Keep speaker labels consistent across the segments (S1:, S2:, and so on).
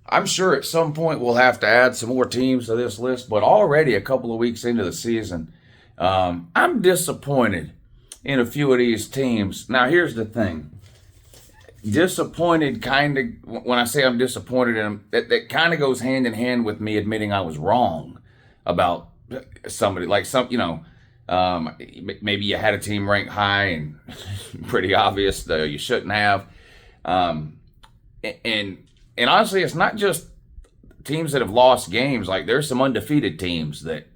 S1: I'm sure at some point we'll have to add some more teams to this list, but already a couple of weeks into the season, I'm disappointed in a few of these teams. Now, here's the thing. Disappointed kind of, when I say I'm disappointed in them, that kind of goes hand in hand with me admitting I was wrong about somebody. Like maybe you had a team ranked high and pretty obvious though you shouldn't have. Um, and and honestly, it's not just teams that have lost games. Like there's some undefeated teams that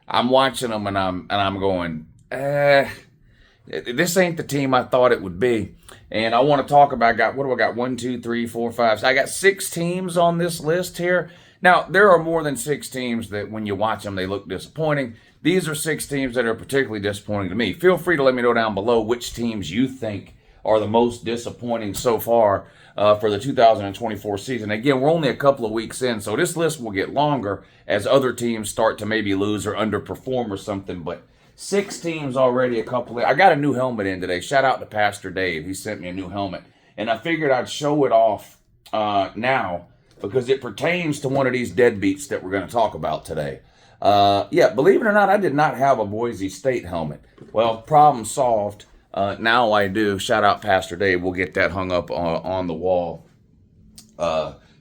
S1: I'm watching them and I'm going, this ain't the team I thought it would be. And I want to talk about, what do I got? 1, 2, 3, 4, 5. So I got 6 teams on this list here. Now, there are more than 6 teams that when you watch them, they look disappointing. These are 6 teams that are particularly disappointing to me. Feel free to let me know down below which teams you think are the most disappointing so far for the 2024 season. Again, we're only a couple of weeks in, so this list will get longer as other teams start to maybe lose or underperform or something, but 6 teams already, I got a new helmet in today. Shout out to Pastor Dave. He sent me a new helmet. And I figured I'd show it off now because it pertains to one of these deadbeats that we're going to talk about today. Yeah, believe it or not, I did not have a Boise State helmet. Well, problem solved. Now I do. Shout out Pastor Dave. We'll get that hung up on the wall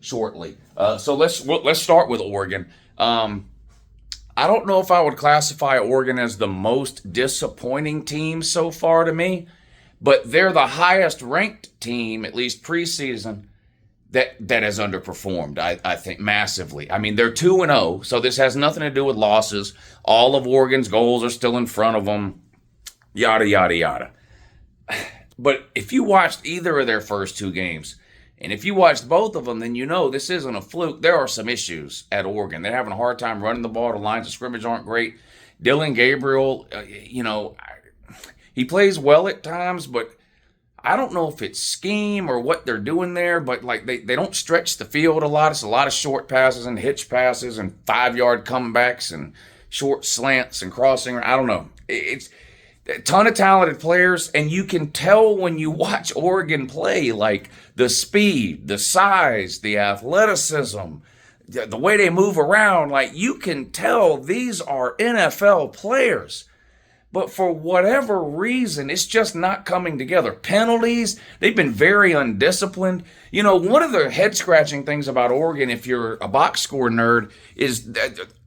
S1: shortly. So let's start with Oregon. I don't know if I would classify Oregon as the most disappointing team so far to me, but they're the highest ranked team, at least preseason, that has underperformed, I think, massively. I mean, they're 2-0, so this has nothing to do with losses. All of Oregon's goals are still in front of them, yada, yada, yada. But if you watched either of their first 2 games, and if you watched both of them, then you know this isn't a fluke. There are some issues at Oregon. They're having a hard time running the ball. The lines of scrimmage aren't great. Dylan Gabriel, he plays well at times, but I don't know if it's scheme or what they're doing there, but like they don't stretch the field a lot. It's a lot of short passes and hitch passes and 5-yard comebacks and short slants and crossing. I don't know. It's a ton of talented players, and you can tell when you watch Oregon play, like the speed, the size, the athleticism, the way they move around. Like you can tell these are NFL players. But for whatever reason, it's just not coming together. Penalties, they've been very undisciplined. You know, one of the head-scratching things about Oregon, if you're a box score nerd, is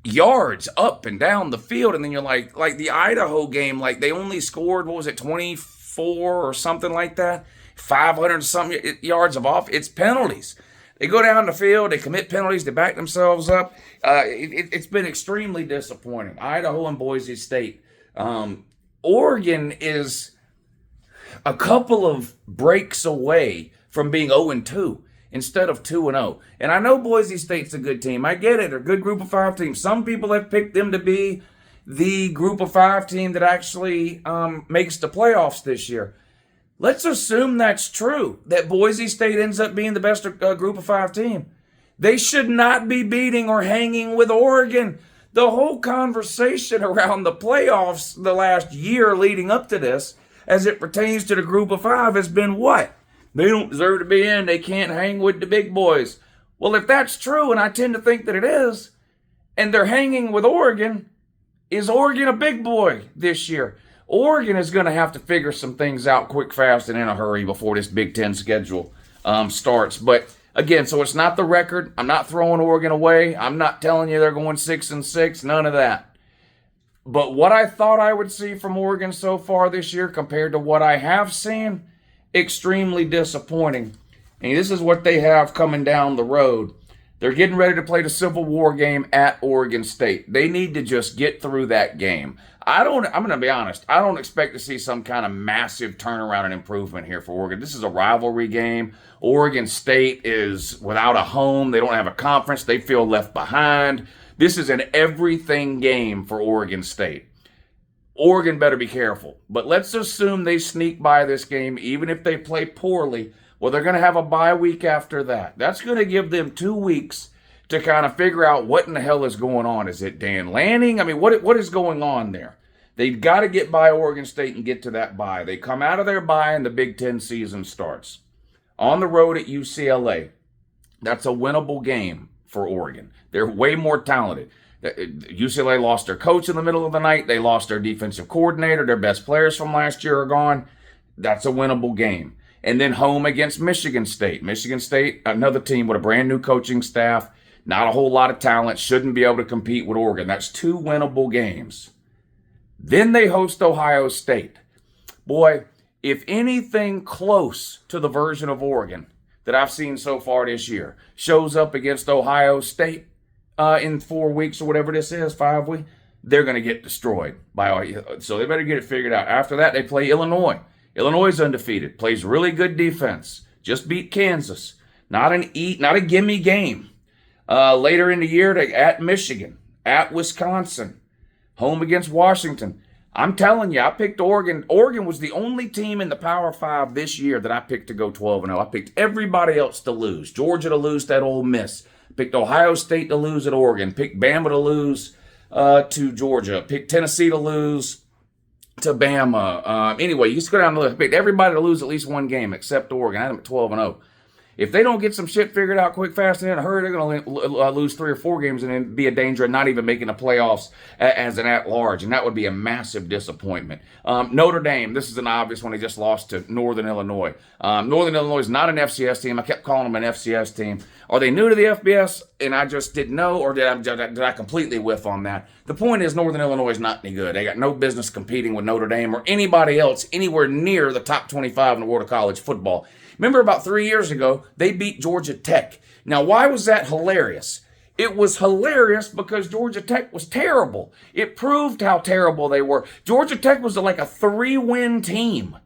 S1: yards up and down the field. And then you're like the Idaho game, like they only scored, 24 or something like that? 500-something yards of off. It's penalties. They go down the field, they commit penalties, they back themselves up. It's been extremely disappointing. Idaho and Boise State. Oregon is a couple of breaks away from being 0-2 instead of 2-0. And I know Boise State's a good team. I get it. They're a good group of 5 team. Some people have picked them to be the group of 5 team that actually makes the playoffs this year. Let's assume that's true, that Boise State ends up being the best group of 5 team. They should not be beating or hanging with Oregon. The whole conversation around the playoffs the last year leading up to this, as it pertains to the group of 5, has been what? They don't deserve to be in. They can't hang with the big boys. Well, if that's true, and I tend to think that it is, and they're hanging with Oregon, is Oregon a big boy this year? Oregon is going to have to figure some things out quick, fast, and in a hurry before this Big Ten schedule starts. But again, so it's not the record. I'm not throwing Oregon away. I'm not telling you they're going 6-6. None of that. But what I thought I would see from Oregon so far this year compared to what I have seen, extremely disappointing. And this is what they have coming down the road. They're getting ready to play the Civil War game at Oregon State. They need to just get through that game. I'm going to be honest, I don't expect to see some kind of massive turnaround and improvement here for Oregon. This is a rivalry game. Oregon State is without a home. They don't have a conference. They feel left behind. This is an everything game for Oregon State. Oregon better be careful. But let's assume they sneak by this game, even if they play poorly. Well, they're going to have a bye week after that. That's going to give them 2 weeks to kind of figure out what in the hell is going on. Is it Dan Lanning? I mean, what is going on there? They've got to get by Oregon State and get to that bye. They come out of their bye and the Big Ten season starts. On the road at UCLA. That's a winnable game for Oregon. They're way more talented. UCLA lost their coach in the middle of the night. They lost their defensive coordinator. Their best players from last year are gone. That's a winnable game. And then home against Michigan State. Michigan State, another team with a brand new coaching staff, not a whole lot of talent, shouldn't be able to compete with Oregon. That's 2 winnable games. Then they host Ohio State. Boy, if anything close to the version of Oregon that I've seen so far this year shows up against Ohio State in 4 weeks or whatever this is, 5 weeks, they're going to get destroyed. So they better get it figured out. After that, they play Illinois. Illinois is undefeated, plays really good defense, just beat Kansas. Not a gimme game. Later in the year, they at Michigan, at Wisconsin, home against Washington. I'm telling you, I picked Oregon. Oregon was the only team in the Power 5 this year that I picked to go 12-0. I picked everybody else to lose. Georgia to lose to Ole Miss. Picked Ohio State to lose at Oregon. Picked Bama to lose to Georgia. Picked Tennessee to lose to Bama. Anyway, you just go down the list. Picked everybody to lose at least one game except Oregon. I had them at 12-0. If they don't get some shit figured out quick, fast, and in a hurry, they're going to lose 3 or 4 games and then be a danger of not even making the playoffs as an at-large, and that would be a massive disappointment. Notre Dame, this is an obvious one. They just lost to Northern Illinois. Northern Illinois is not an FCS team. I kept calling them an FCS team. Are they new to the FBS and I just didn't know, or did I completely whiff on that? The point is Northern Illinois is not any good. They got no business competing with Notre Dame or anybody else anywhere near the top 25 in the world of college football. Remember about 3 years ago, they beat Georgia Tech. Now, why was that hilarious? It was hilarious because Georgia Tech was terrible. It proved how terrible they were. Georgia Tech was like a 3-win team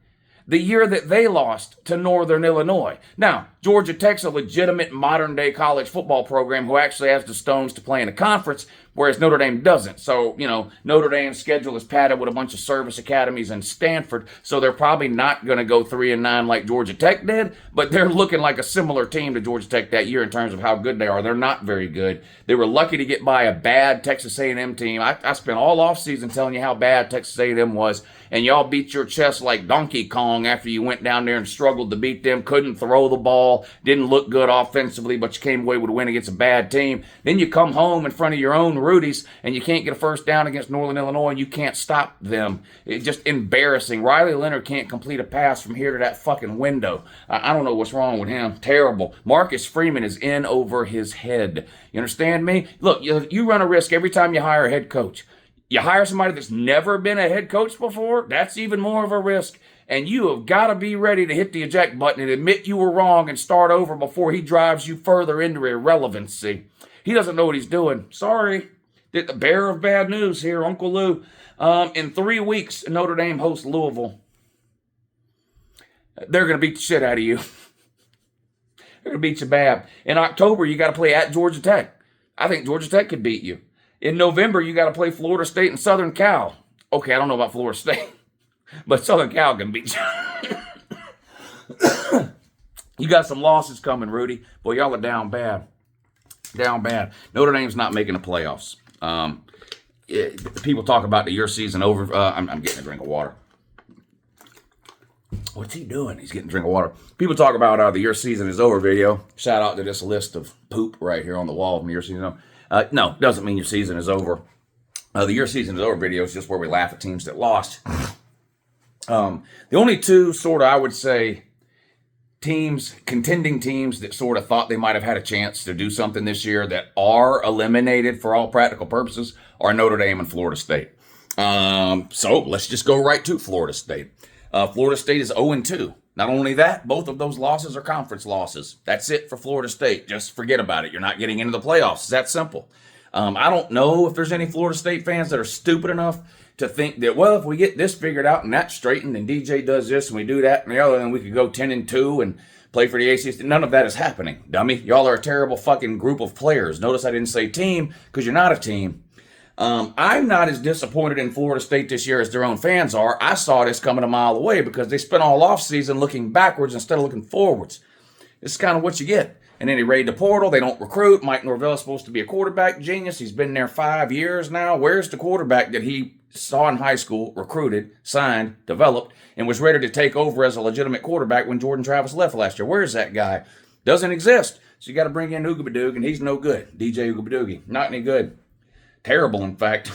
S1: the year that they lost to Northern Illinois. Now, Georgia Tech's a legitimate modern-day college football program who actually has the stones to play in a conference, whereas Notre Dame doesn't. So, Notre Dame's schedule is padded with a bunch of service academies in Stanford, so they're probably not going to go 3-9 like Georgia Tech did, but they're looking like a similar team to Georgia Tech that year in terms of how good they are. They're not very good. They were lucky to get by a bad Texas A&M team. I spent all offseason telling you how bad Texas A&M was, and y'all beat your chest like Donkey Kong after you went down there and struggled to beat them, couldn't throw the ball, didn't look good offensively, but you came away with a win against a bad team. Then you come home in front of your own Rudies, and you can't get a first down against Northern Illinois, and you can't stop them. It's just embarrassing. Riley Leonard can't complete a pass from here to that fucking window. I don't know what's wrong with him. Terrible. Marcus Freeman is in over his head. You understand me? Look, you run a risk every time you hire a head coach. You hire somebody that's never been a head coach before, that's even more of a risk. And you have got to be ready to hit the eject button and admit you were wrong and start over before he drives you further into irrelevancy. He doesn't know what he's doing. Sorry. The bearer of bad news here, Uncle Lou. In 3 weeks, Notre Dame hosts Louisville. They're going to beat the shit out of you. They're going to beat you bad. In October, you got to play at Georgia Tech. I think Georgia Tech could beat you. In November, you got to play Florida State and Southern Cal. Okay, I don't know about Florida State, but Southern Cal can beat you. You got some losses coming, Rudy. Boy, y'all are down bad. Down bad. Notre Dame's not making the playoffs. People talk about the year season over. I'm getting a drink of water. What's he doing? He's getting a drink of water. People talk about the year season is over video. Shout out to this list of poop right here on the wall from year season. No, doesn't mean your season is over. The year season is over video is just where we laugh at teams that lost. The only two sort of, I would say, contending teams that sort of thought they might have had a chance to do something this year that are eliminated for all practical purposes are Notre Dame and Florida State. So let's just go right to Florida State. Florida State is 0-2. Not only that, both of those losses are conference losses. That's it for Florida State. Just forget about it. You're not getting into the playoffs. It's that simple. I don't know if there's any Florida State fans that are stupid enough to think that, well, if we get this figured out and that straightened and DJ does this and we do that and the other, then we could go 10-2 and play for the ACC. None of that is happening, dummy. Y'all are a terrible fucking group of players. Notice I didn't say team because you're not a team. I'm not as disappointed in Florida State this year as their own fans are. I saw this coming a mile away because they spent all offseason looking backwards instead of looking forwards. This is kind of what you get. And then they raid the portal. They don't recruit. Mike Norvell is supposed to be a quarterback genius. He's been there 5 years now. Where's the quarterback that he saw in high school, recruited, signed, developed, and was ready to take over as a legitimate quarterback when Jordan Travis left last year? Where's that guy? Doesn't exist. So you got to bring in Oogabadoog, and he's no good. DJ Oogabadoog, not any good. Terrible, in fact.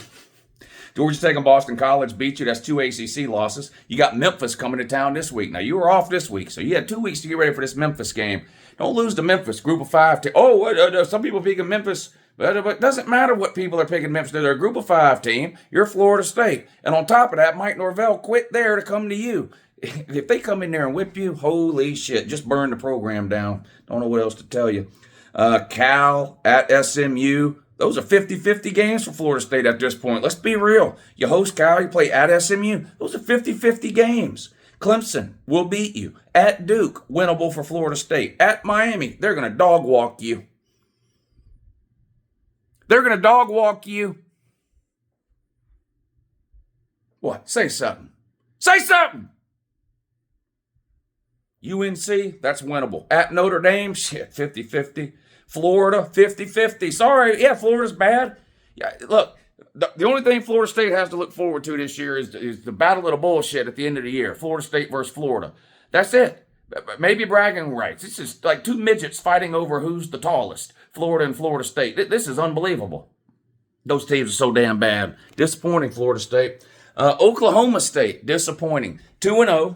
S1: Georgia Tech and Boston College beat you. That's 2 ACC losses. You got Memphis coming to town this week. Now, you were off this week, so you had 2 weeks to get ready for this Memphis game. Don't lose to Memphis. Group of 5 team. Some people picking Memphis. But it doesn't matter what people are picking Memphis. They're a group of 5 team. You're Florida State. And on top of that, Mike Norvell quit there to come to you. If they come in there and whip you, holy shit, just burn the program down. Don't know what else to tell you. Cal at SMU. Those are 50-50 games for Florida State at this point. Let's be real. You host Cal, you play at SMU. Those are 50-50 games. Clemson will beat you. At Duke, winnable for Florida State. At Miami, they're going to dog walk you. They're going to dog walk you. What? Say something. Say something! UNC, that's winnable. At Notre Dame, shit, 50-50. Florida, 50-50. Sorry, yeah, Florida's bad. Yeah, look, the only thing Florida State has to look forward to this year is the battle of the bullshit at the end of the year. Florida State versus Florida. That's it. Maybe bragging rights. This is like 2 midgets fighting over who's the tallest. Florida and Florida State. This is unbelievable. Those teams are so damn bad. Disappointing, Florida State. Oklahoma State, disappointing. 2-0.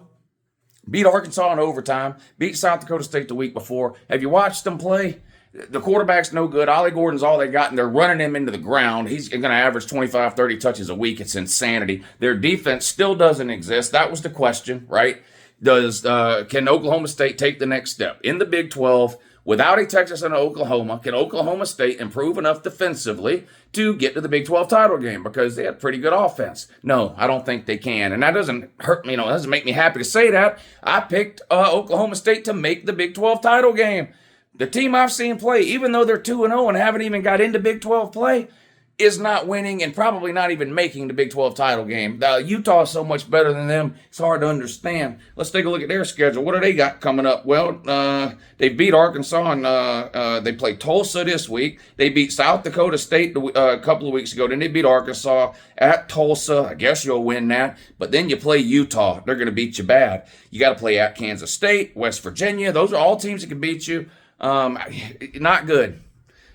S1: Beat Arkansas in overtime. Beat South Dakota State the week before. Have you watched them play? The quarterback's no good. Ollie Gordon's all they got, and they're running him into the ground. He's going to average 25, 30 touches a week. It's insanity. Their defense still doesn't exist. That was the question, right? Can Oklahoma State take the next step? In the Big 12, without a Texas and an Oklahoma, can Oklahoma State improve enough defensively to get to the Big 12 title game? Because they had pretty good offense. No, I don't think they can. And that doesn't hurt me. It doesn't make me happy to say that. I picked Oklahoma State to make the Big 12 title game. The team I've seen play, even though they're 2-0 and haven't even got into Big 12 play, is not winning and probably not even making the Big 12 title game. Utah is so much better than them, it's hard to understand. Let's take a look at their schedule. What do they got coming up? Well, they beat Arkansas and they play Tulsa this week. They beat South Dakota State a couple of weeks ago. Then they beat Arkansas at Tulsa. I guess you'll win that. But then you play Utah. They're going to beat you bad. You got to play at Kansas State, West Virginia. Those are all teams that can beat you. Not good.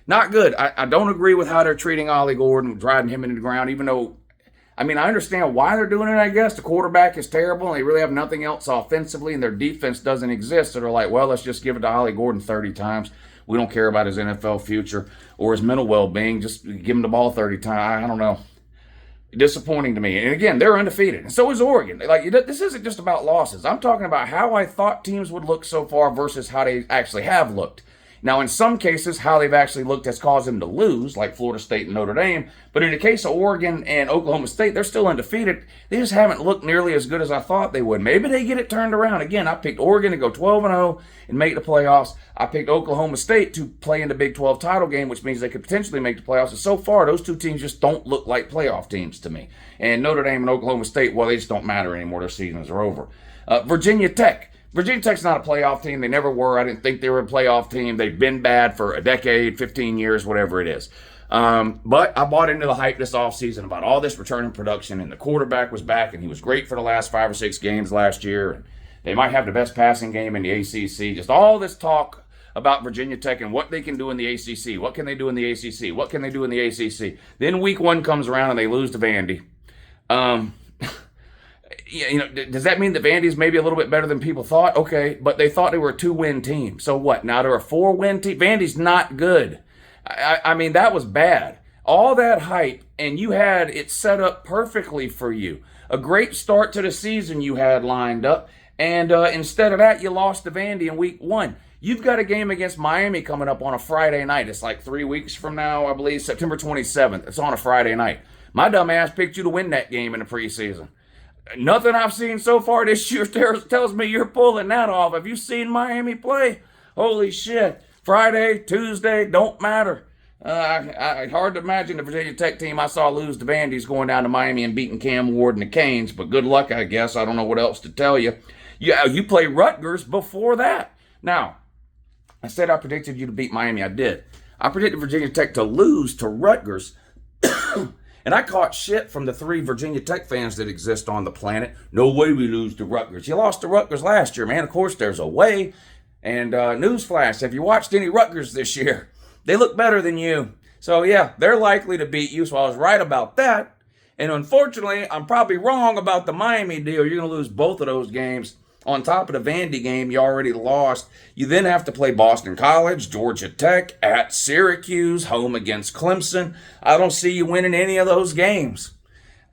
S1: Not good. I don't agree with how they're treating Ollie Gordon, driving him into the ground, even though, I understand why they're doing it, I guess. The quarterback is terrible, and they really have nothing else offensively, and their defense doesn't exist. So they're like, well, let's just give it to Ollie Gordon 30 times. We don't care about his NFL future or his mental well-being. Just give him the ball 30 times. I don't know. Disappointing to me. And again, they're undefeated. And so is Oregon. This isn't just about losses. I'm talking about how I thought teams would look so far versus how they actually have looked. Now, in some cases, how they've actually looked has caused them to lose, like Florida State and Notre Dame. But in the case of Oregon and Oklahoma State, they're still undefeated. They just haven't looked nearly as good as I thought they would. Maybe they get it turned around. Again, I picked Oregon to go 12-0 and make the playoffs. I picked Oklahoma State to play in the Big 12 title game, which means they could potentially make the playoffs. And so far, those two teams just don't look like playoff teams to me. And Notre Dame and Oklahoma State, well, they just don't matter anymore. Their seasons are over. Virginia Tech. Virginia Tech's not a playoff team. They never were. I didn't think they were a playoff team. They've been bad for a decade, 15 years, whatever it is. But I bought into the hype this offseason about all this returning production, and the quarterback was back, and he was great for the last 5 or 6 games last year. And they might have the best passing game in the ACC. Just all this talk about Virginia Tech and what they can do in the ACC. What can they do in the ACC? What can they do in the ACC? Then week 1 comes around, and they lose to Vandy. Does that mean that Vandy's maybe a little bit better than people thought? Okay, but they thought they were a 2-win team. So what? Now they're a 4-win team? Vandy's not good. That was bad. All that hype, and you had it set up perfectly for you. A great start to the season you had lined up, and instead of that, you lost to Vandy in week 1. You've got a game against Miami coming up on a Friday night. It's like 3 weeks from now, I believe, September 27th. It's on a Friday night. My dumb ass picked you to win that game in the preseason. Nothing I've seen so far this year tells me you're pulling that off. Have you seen Miami play? Holy shit. Friday, Tuesday, don't matter. Hard to imagine the Virginia Tech team I saw lose to Vandy's going down to Miami and beating Cam Ward and the Canes, but good luck, I guess. I don't know what else to tell you. You play Rutgers before that. Now, I said I predicted you to beat Miami. I did. I predicted Virginia Tech to lose to Rutgers. And I caught shit from the 3 Virginia Tech fans that exist on the planet. No way we lose to Rutgers. You lost to Rutgers last year, man. Of course, there's a way. And newsflash, have you watched any Rutgers this year? They look better than you. So yeah, they're likely to beat you. So I was right about that. And unfortunately, I'm probably wrong about the Miami deal. You're going to lose both of those games. On top of the Vandy game you already lost, you then have to play Boston College, Georgia Tech, at Syracuse, home against Clemson. I don't see you winning any of those games.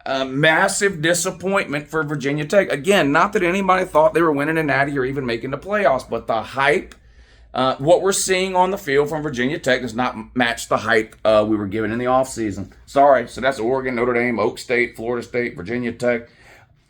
S1: Massive disappointment for Virginia Tech. Again, not that anybody thought they were winning a natty or even making the playoffs, but the hype, what we're seeing on the field from Virginia Tech does not match the hype we were given in the offseason. Sorry. So that's Oregon, Notre Dame, Oak State, Florida State, Virginia Tech,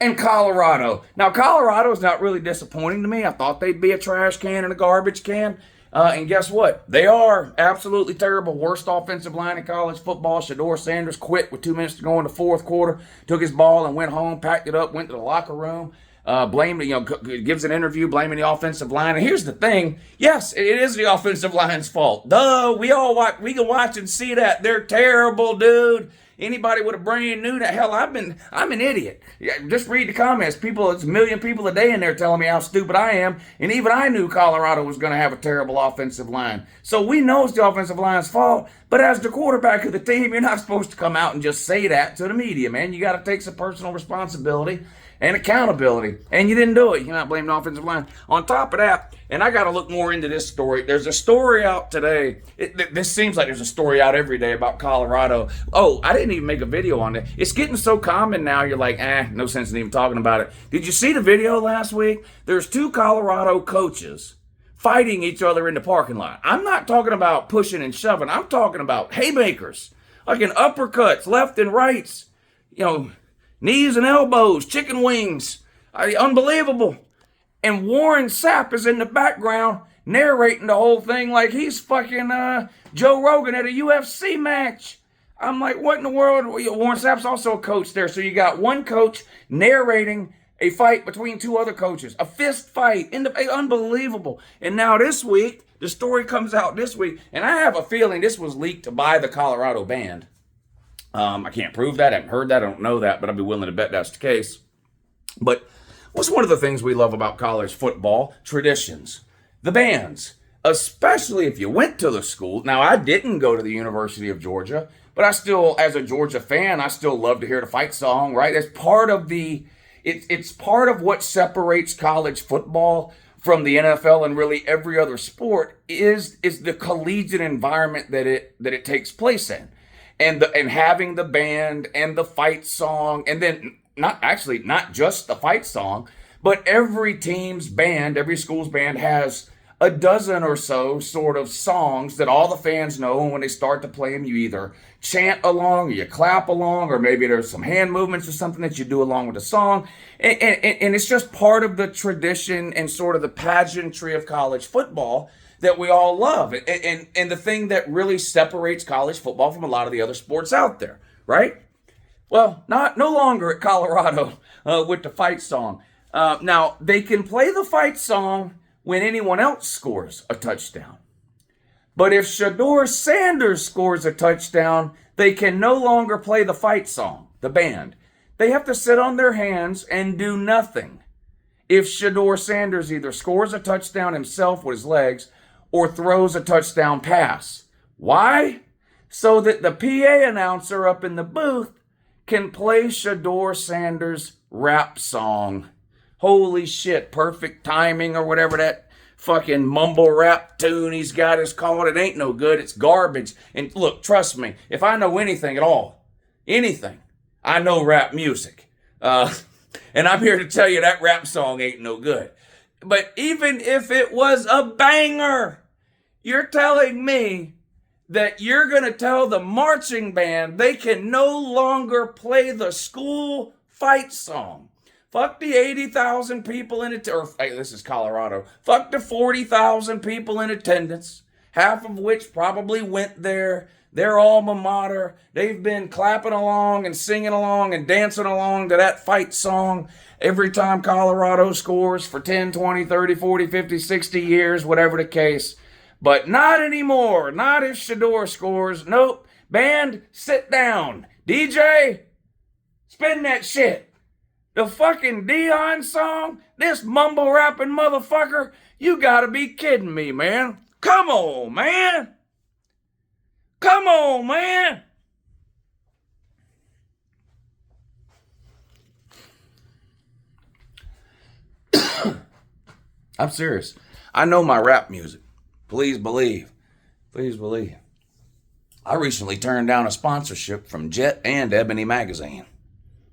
S1: and Colorado. Now, Colorado is not really disappointing to me. I thought they'd be a trash can and a garbage can. And guess what? They are absolutely terrible. Worst offensive line in college football. Shedeur Sanders quit with 2 minutes to go in the fourth quarter. Took his ball and went home, packed it up, went to the locker room. Gives an interview blaming the offensive line. And here's the thing. Yes, it is the offensive line's fault. Duh, we can watch and see that. They're terrible, dude. Anybody with a brain knew that. Hell, I'm an idiot. Just read the comments. It's a million people a day in there telling me how stupid I am. And even I knew Colorado was going to have a terrible offensive line. So we know it's the offensive line's fault. But as the quarterback of the team, you're not supposed to come out and just say that to the media, man. You got to take some personal responsibility and accountability. And you didn't do it. You're not blaming the offensive line. On top of that, and I got to look more into this story. There's a story out today. This seems like there's a story out every day about Colorado. Oh, I didn't even make a video on it. It's getting so common now, you're like, no sense in even talking about it. Did you see the video last week? There's 2 Colorado coaches fighting each other in the parking lot. I'm not talking about pushing and shoving. I'm talking about haymakers, like in uppercuts, left and rights, knees and elbows, chicken wings. Unbelievable. And Warren Sapp is in the background narrating the whole thing like he's fucking Joe Rogan at a UFC match. I'm like, what in the world? Warren Sapp's also a coach there. So you got one coach narrating a fight between 2 other coaches. A fist fight. Unbelievable. And now this week, the story comes out this week. And I have a feeling this was leaked by the Colorado band. I can't prove that. I haven't heard that. I don't know that. But I'd be willing to bet that's the case. But what's one of the things we love about college football? Traditions. The bands. Especially if you went to the school. Now, I didn't go to the University of Georgia, but I still, as a Georgia fan, I still love to hear the fight song, right? It's part of it's part of what separates college football from the NFL and really every other sport is the collegiate environment that it takes place in. And having the band and the fight song, and then not just the fight song, but every team's band, every school's band has a dozen or so sort of songs that all the fans know. And when they start to play them, you either chant along or you clap along, or maybe there's some hand movements or something that you do along with the song. And it's just part of the tradition and sort of the pageantry of college football that we all love. And the thing that really separates college football from a lot of the other sports out there, right? Well, no longer at Colorado with the fight song. Now, they can play the fight song when anyone else scores a touchdown. But if Shedeur Sanders scores a touchdown, they can no longer play the fight song, the band. They have to sit on their hands and do nothing if Shedeur Sanders either scores a touchdown himself with his legs or throws a touchdown pass. Why? So that the PA announcer up in the booth can play Shedeur Sanders' rap song. Holy shit, perfect timing or whatever that fucking mumble rap tune he's got is called. It ain't no good. It's garbage. And look, trust me, if I know anything at all, anything, I know rap music. And I'm here to tell you that rap song ain't no good. But even if it was a banger, you're telling me that you're going to tell the marching band they can no longer play the school fight song. Fuck the 80,000 people in attendance, hey, this is Colorado. Fuck the 40,000 people in attendance, half of which probably went there. Their alma mater. They've been clapping along and singing along and dancing along to that fight song every time Colorado scores for 10, 20, 30, 40, 50, 60 years, whatever the case. But not anymore. Not if Shedeur scores. Nope. Band, sit down. DJ, spin that shit. The fucking Dion song, this mumble rapping motherfucker You gotta be kidding me, man. Come on, man. Come on, man. I'm serious. I know my rap music. Please believe. Please believe. I recently turned down a sponsorship from Jet and Ebony Magazine.